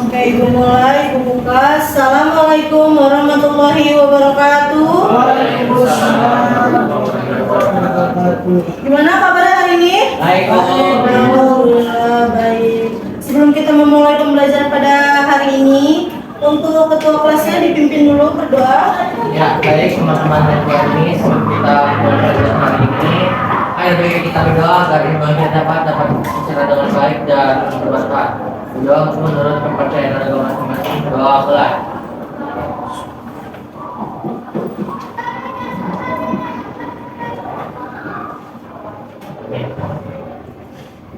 Oke, Ibu mulai, Ibu buka. Assalamualaikum warahmatullahi wabarakatuh. Gimana kabarnya hari ini? Baik, Bu. Alhamdulillah baik. Sebelum kita memulai pembelajaran pada hari ini, untuk ketua kelasnya dipimpin dulu berdoa. Ya, baik teman-teman dan ini sebelum kita mulai pelajaran hari ini, ayo kita berdoa agar ibadah kita dapat secara dengan baik dan bermanfaat. Berdoa menurut kepercayaan agama masing-masing. Doa mulai.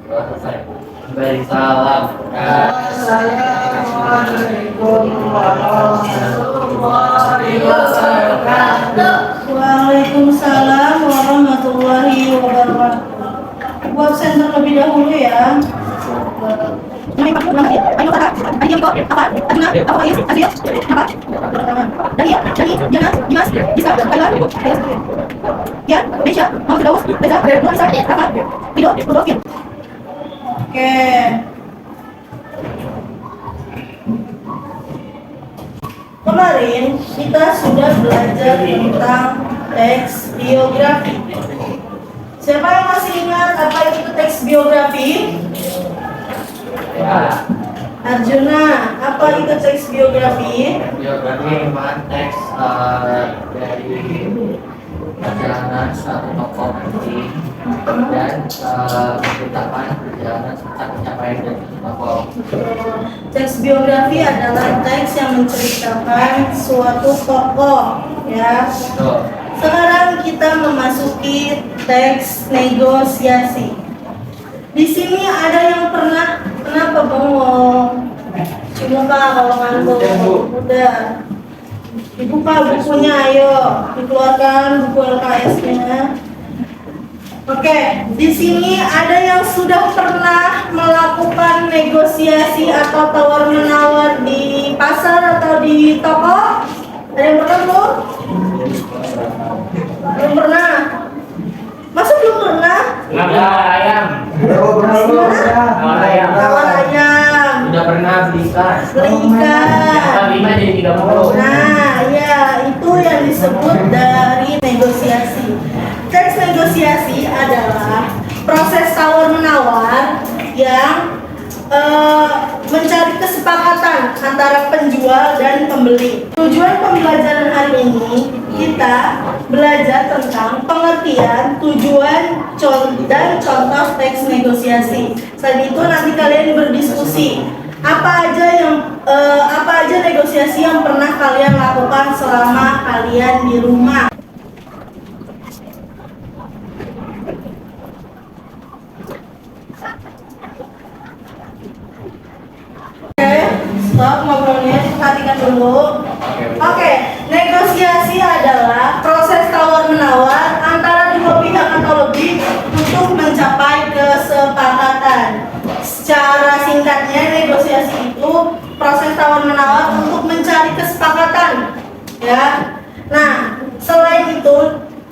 Doa selesai. Baik, salam. Assalamualaikum warahmatullahi wabarakatuh. Waalaikumsalam warahmatullahi wabarakatuh. Buat absen terlebih dahulu ya. Oke. Kemarin kita sudah belajar tentang teks biografi. Siapa yang masih ingat apa itu teks biografi? Ya. Arjuna, apa itu teks biografi? Biografi merupakan teks dari perjalanan suatu tokoh penting dan menceritakan perjalanan serta pencapaian dari tokoh. Teks biografi adalah teks yang menceritakan suatu tokoh, ya. Betul. Sekarang kita memasuki teks negosiasi. Di sini ada yang kenapa bengong? Coba kalau ngantuk. Udah. Dibuka bukunya, ayo dikeluarkan buku LKS-nya. Oke, di sini ada yang sudah pernah melakukan negosiasi atau tawar menawar di pasar atau di toko? Ada yang pernah belum? Belum pernah. Masa belum pernah? Tawar ayam. Tawar ayam. Tawar ayam. Sudah pernah beli ikan. Beli ikan. 5 jadi 30. Nah, ya itu yang disebut dari negosiasi. Teks negosiasi adalah proses tawar menawar yang mencari kesepakatan antara penjual dan pembeli. Tujuan pembelajaran hari ini kita belajar tentang pengertian, tujuan, dan contoh teks negosiasi. Selain itu nanti kalian berdiskusi apa aja negosiasi yang pernah kalian lakukan selama kalian di rumah. Oke, stop ngobrolnya, perhatikan dulu. Oke, negosiasi adalah proses tawar-menawar antara dua pihak atau lebih untuk mencapai kesepakatan. Secara singkatnya, negosiasi itu proses tawar-menawar untuk mencari kesepakatan. Ya. Nah, selain itu,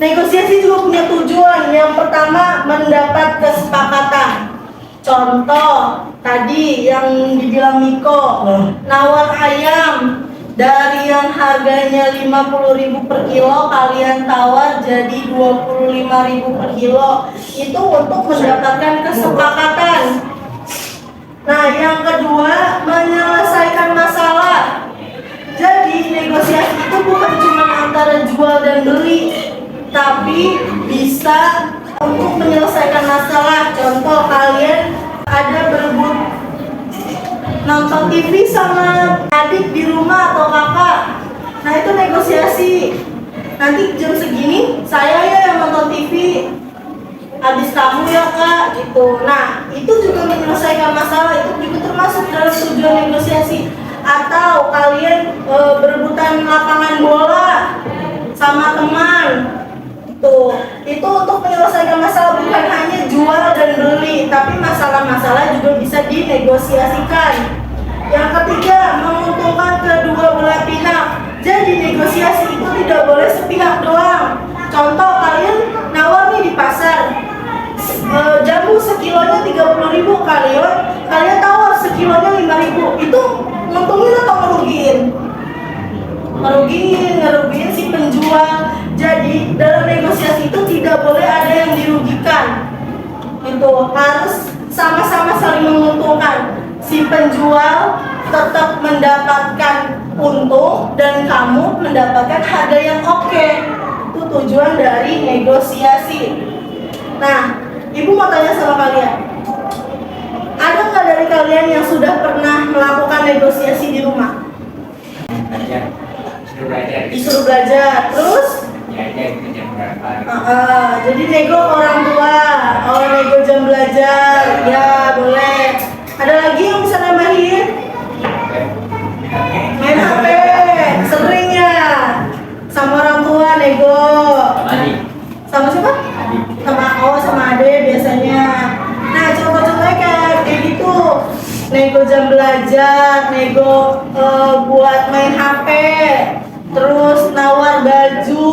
negosiasi juga punya tujuan. Yang pertama, mendapat kesepakatan. Contoh tadi yang dibilang Miko, nawar ayam dari yang harganya 50.000 per kilo kalian tawar jadi 25.000 per kilo. Itu untuk mendapatkan kesepakatan. Nah, yang kedua, menyelesaikan masalah. Jadi negosiasi itu bukan cuma antara jual dan beli, tapi bisa untuk menyelesaikan masalah. Contoh, kalian ada berebut nonton TV sama adik di rumah atau kakak. Nah, itu negosiasi. Nanti jam segini saya ya yang nonton TV, habis kamu ya kak, gitu. Nah, itu juga menyelesaikan masalah. Itu juga termasuk dalam tujuan negosiasi. Atau kalian berebutan lapangan bola sama teman. Tuh, itu untuk menyelesaikan masalah, bukan hanya jual dan beli, tapi masalah-masalah juga bisa dinegosiasikan. Yang ketiga, menguntungkan kedua belah pihak. Jadi negosiasi itu tidak boleh sepihak doang. Contoh, kalian nawar nih di pasar, jamu sekilonya 30.000, kalian tawar sekilonya 5.000. Itu gitu. Harus sama-sama saling menguntungkan. Si penjual tetap mendapatkan untung dan kamu mendapatkan harga yang oke. Itu tujuan dari negosiasi. Nah, Ibu mau tanya sama kalian, ada nggak dari kalian yang sudah pernah melakukan negosiasi di rumah? Disuruh belajar, terus? Jadi nego orang tua, nego jam belajar, ya boleh. Ada lagi yang bisa nambahin? Main HP, sering ya? Sama orang tua nego. Sama siapa? Sama ade biasanya. Nah, contoh-contohnya kayak gitu. Nego jam belajar, nego buat main HP, terus nawar baju,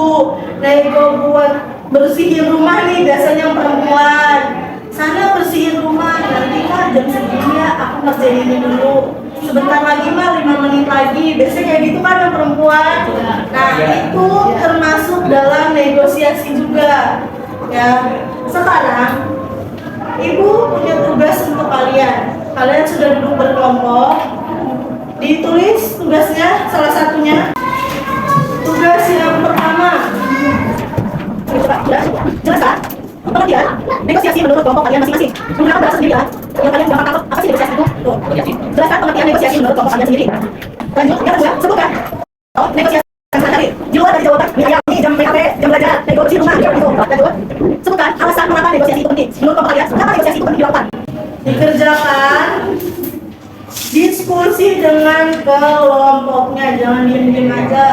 nego buat bersihin rumah nih, biasanya yang perempuan. Sana bersihin rumah, nanti kan jam segini ya aku ngerjain ini dulu. Sebentar lagi mah 5 menit lagi, biasanya kayak gitu kan yang perempuan. Nah, itu termasuk dalam negosiasi juga. Ya, sekarang Ibu punya tugas untuk kalian. Kalian sudah duduk berkelompok. Ditulis tugasnya, salah satunya. Tugas yang pertama. Jelaskan pengertian negosiasi menurut kelompok kalian masing-masing. Menggunakan bahasa sendiri ya. Yang kalian gampang tangkap apa sih negosiasi itu? Tuh. Jelaskan pengertian negosiasi menurut kelompok kalian sendiri. Lanjut, yang kedua, sebutkan. Negosiasi sehari-hari di luar dari jawaban ini jam PHP, jam belajar, negosiasi rumah, gitu. Lanjut, sebutkan alasan mengapa negosiasi itu penting. Menurut kelompok kalian, kenapa negosiasi itu penting dilakukan? Dikerjakan diskusi dengan kelompoknya, jangan diem-diem aja.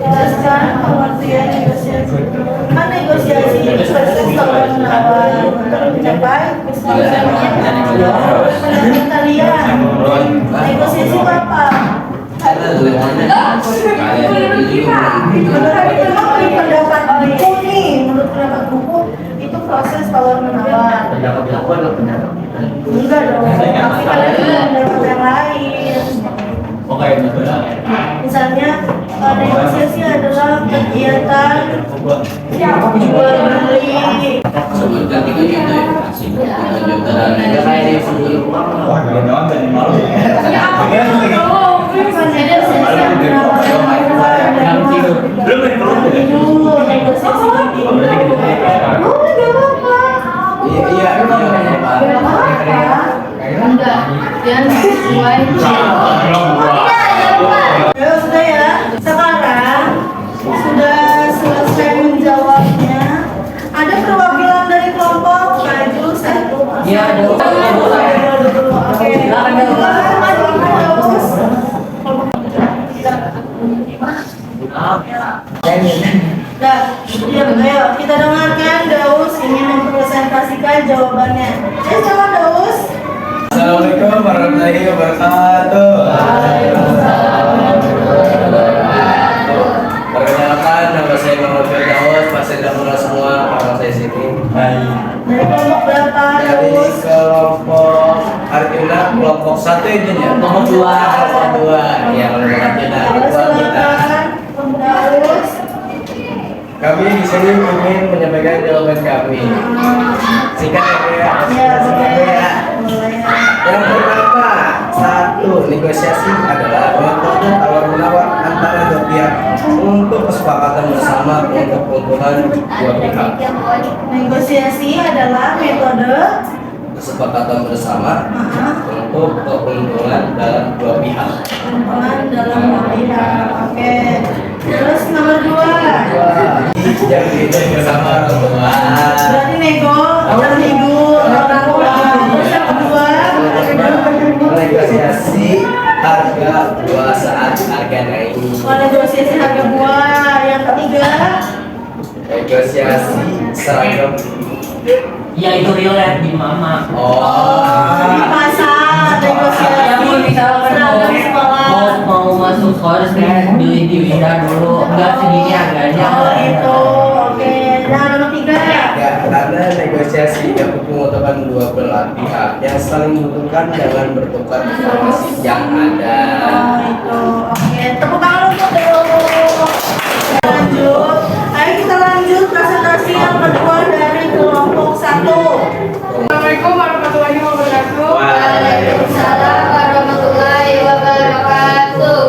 Jelaskan pengertian negosiasi. Kan negosiasi proses tawar menawar untuk mencapai kesepakatan. Menurut kalian, negosiasi itu apa? Menurut pendapat buku nih, menurut pendapat buku itu proses tawar menawar. Enggak dong, tapi kalian punya pendapat yang lain. Misalnya negosiasi adalah kegiatan jual beli. Ya sudah ya, sekarang sudah selesai menjawabnya. Ada perwakilan dari kelompok maju satu. Iya, Oke, maju terus. Dah, diam, ayo kita dengarkan Daus ingin mempresentasikan jawabannya. Jawab Daus. Assalamualaikum warahmatullahi wabarakatuh. Perkenalkan, nama saya Muhammad Firdaus, pasien dan semua, nama saya Siti. Dari kelompok berapa Dari Daus? kelompok Arjuna, kelompok 1 ini ya. Kelompok 2. Ya, kelompok Arjuna. Silakan Daus. Kami di sini ingin menyampaikan jawaban kami. Singkat ya. Ya, Singkat ya. boleh. Yang pertama, 1. Negosiasi adalah metode tawar-menawar antara dua pihak untuk kesepakatan bersama untuk keuntungan dua pihak. Negosiasi adalah metode Kesepakatan bersama untuk keuntungan dalam dua pihak. keuntungan dalam dua pihak. Oke. Terus nomor 2. Yang itu bersama orang tua. Berarti nego, orang ibu, orang tua. Terus yang kedua, Menegosiasi harga buah saat harga naik. Negosiasi harga buah. Yang ketiga, Negosiasi seragam. Ya itu real life di mama. di pasar negosiasi Ya mau misalkan seragam sekolah. mau masuk sekolah kayak di Winda dulu enggak segini harganya. Oh itu, oke. Dan nomor tiga, Ya, karena negosiasi dapat menguntungkan dua belah pihak yang saling membutuhkan dengan bertukar informasi yang ada. oh itu, oke. Tepuk tangan untuk dulu. Lanjut, ayo kita lanjut presentasi yang kedua dari kelompok 1. Assalamualaikum warahmatullahi wabarakatuh. Waalaikumsalam warahmatullahi wabarakatuh.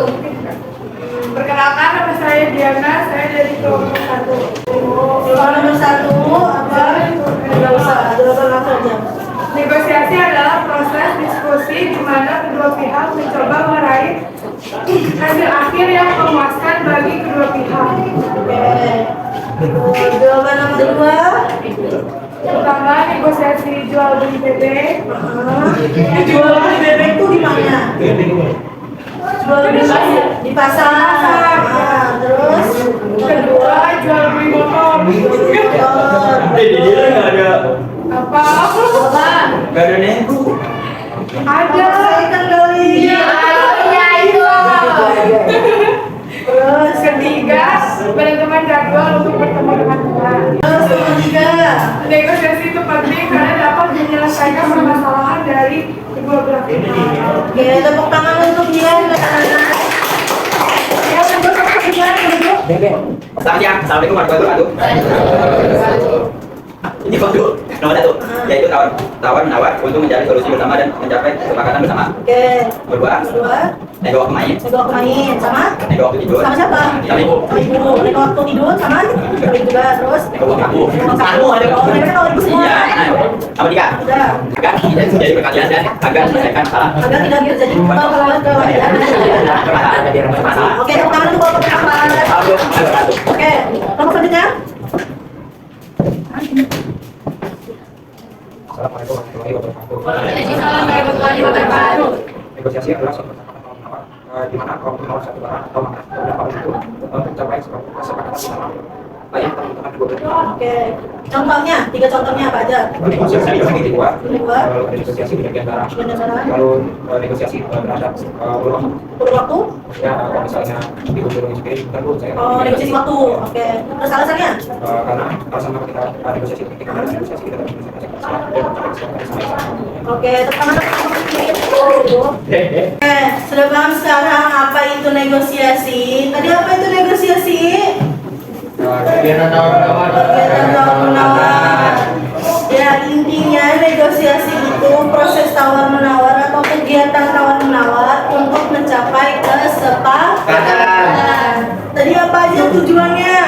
Perkenalkan, nama saya Diana, saya dari kelompok 1. Soal nomor 1 apa? Tidak usah, jawaban langsung aja. Negosiasi adalah proses diskusi di mana kedua pihak mencoba meraih hasil akhir yang memuaskan bagi kedua pihak. Oke. Jawaban nomor 2. Pertama, negosiasi jual beli bebek. Jual beli bebek itu di mana? Jual beli di pasar. Nah, terus Kedua, jual beli motor. motor. Apa? Gak ada nih. Ada. Selesaikan kali. Terus Ketiga, menentukan jadwal untuk bertemu dengan teman. terus ketiga. Negosiasi itu penting karena dapat menyelesaikan permasalahan dari kedua belah pihak. Oke, tepuk tangan untuk dia. Ya, tepuk tangan dia duduk. Selamat siang, assalamualaikum warahmatullahi wabarakatuh. Ini kode nomor 1, yaitu tawar menawar untuk mencari solusi bersama dan mencapai kesepakatan bersama. Oke. Kedua, Kedua, nego waktu main, nego main sama nego waktu tidur, sama siapa? sama ibu, Sama ibu. Nego waktu tidur sama ibu juga. Terus nego waktu aku. kamu ada kau mereka tahu ibu semua. Iya, sama tiga, Udah. agar tidak terjadi perkalian dan agar menyelesaikan masalah. Agar tidak terjadi perkelahian Masalah. Oke, tepuk tangan untuk bapak pertama. Assalamualaikum warahmatullahi wabarakatuh. Oke, nomor selanjutnya. Assalamualaikum warahmatullahi wabarakatuh. Warahmatullahi wabarakatuh. Negosiasi adalah suatu kesepakatan tawar menawar, di mana kelompok menawar satu barang atau beberapa hal itu untuk mencapai kesepakatan bersama yang membutuhkan kedua belah pihak. Oke, contohnya, 3 contohnya apa aja? Negosiasi dibagi dua, Kedua, lalu ada negosiasi bagian barang, dengan cara lalu negosiasi terhadap peluang. perlu waktu. Ya, kalau misalnya diundur sendiri, tentu saya Oh, negosiasi waktu. Oke, terus alasannya? karena alasan kenapa kita negosiasi ketika ada negosiasi kita harus menyelesaikan masalah dan mencapai kesepakatan bersama. Oke, teman-teman. Oke, sudah paham sekarang apa itu negosiasi? Tadi apa itu negosiasi? Kegiatan tawar menawar. Kegiatan tawar menawar. Ya, intinya negosiasi itu proses tawar menawar atau kegiatan tawar menawar untuk mencapai kesepakatan. Tadi apa aja tujuannya?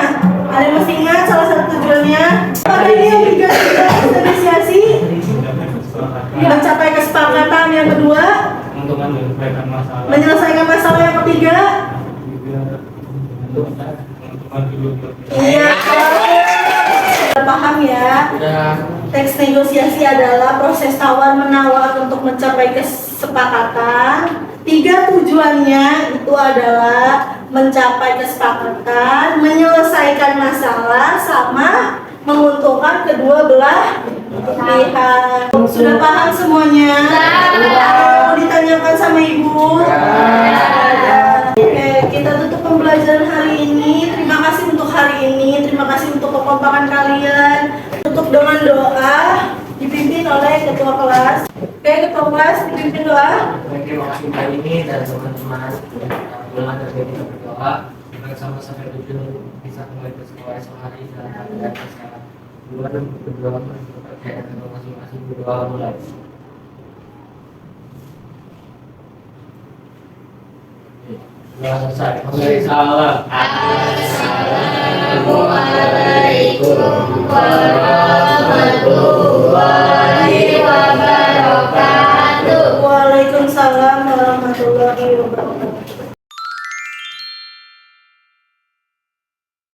Ada yang masih ingat salah satu tujuannya? Apa ini obligasi dari negosiasi? Mencapai kesepakatan. Yang kedua, untuk menyelesaikan masalah menyelesaikan masalah. Yang ketiga, untuk hidup iya. Sudah paham ya? Udah. Teks negosiasi adalah proses tawar menawar untuk mencapai kesepakatan. 3 tujuannya itu adalah mencapai kesepakatan, menyelesaikan masalah, sama menguntungkan kedua belah pihak. Sudah paham semuanya? Mau ditanyakan sama ibu? Oke, kita tutup pembelajaran hari ini. Terima kasih untuk hari ini. Terima kasih untuk kekompakan kalian. Tutup dengan doa dipimpin oleh ketua kelas. Oke, ketua kelas dipimpin doa. Terima kasih kali ini dan teman-teman yang terjadi berdoa agar sama-sama tujuan bisa kembali ke sekolah esok hari dalam keadaan sehat. Dua dan berdoa terkait dengan masing-masing berdoa mulai. Sudah selesai. Salam. Assalamualaikum warahmatullahi